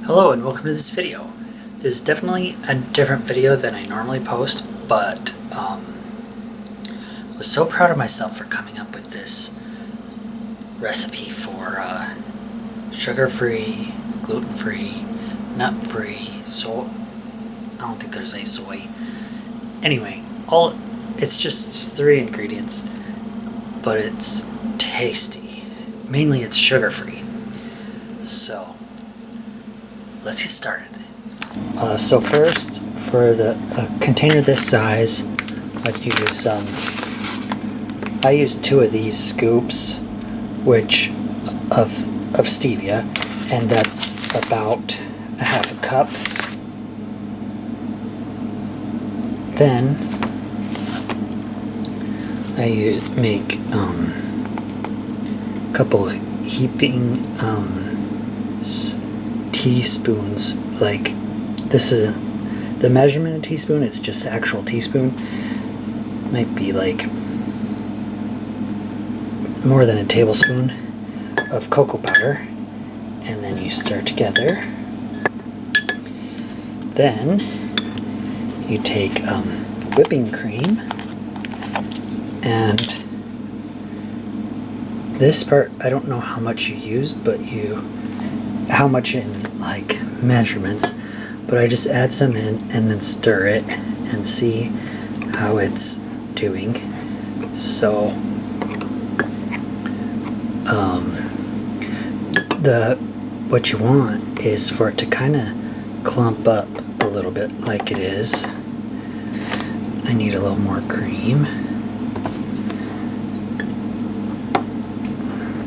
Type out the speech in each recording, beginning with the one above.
Hello and welcome to this video. This is definitely a different video than I normally post, but I was so proud of myself for coming up with this recipe for sugar-free, gluten-free, nut-free, soy. I don't think there's any soy. Anyway, it's just 3 ingredients, but it's tasty. Mainly it's sugar-free. So let's get started. So first, for the container this size, I'd use I used 2 of these scoops, which of stevia, and that's about a half a cup. Then I make a couple heaping teaspoons. Like, this is the measurement of teaspoon, it's just the actual teaspoon. Might be like more than a tablespoon of cocoa powder, and then you stir together. Then you take whipping cream, and this part I don't know how much you used, but how much in like measurements, but I just add some in and then stir it and see how it's doing. So what you want is for it to kind of clump up a little bit like it is. I need a little more cream.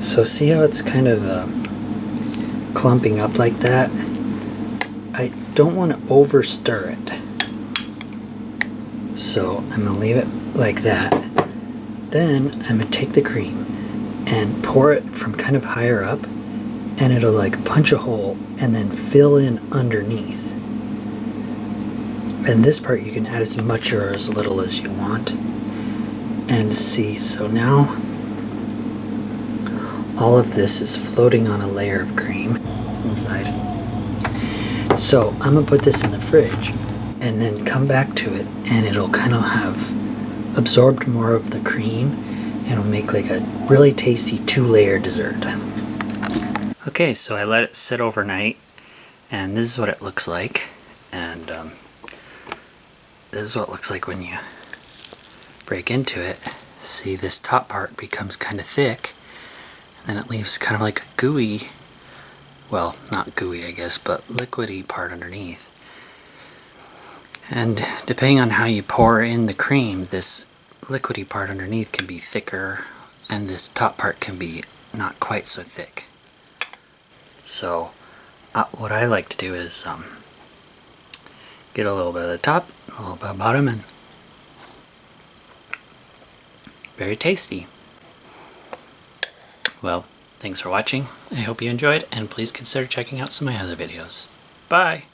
So see how it's kind of clumping up like that? I don't want to over stir it. So I'm going to leave it like that. Then I'm going to take the cream and pour it from kind of higher up, and it'll like punch a hole and then fill in underneath. And this part you can add as much or as little as you want. And see, so now all of this is floating on a layer of cream inside. So I'm going to put this in the fridge and then come back to it, and it'll kind of have absorbed more of the cream, and it'll make like a really tasty 2-layer dessert. Okay, so I let it sit overnight, and this is what it looks like. And this is what it looks like when you break into it. See, this top part becomes kind of thick, and then it leaves kind of like a gooey, well, not gooey I guess, but liquidy part underneath. And depending on how you pour in the cream, this liquidy part underneath can be thicker, and this top part can be not quite so thick. So what I like to do is get a little bit of the top, a little bit of bottom, and very tasty. Well, thanks for watching. I hope you enjoyed, and please consider checking out some of my other videos. Bye!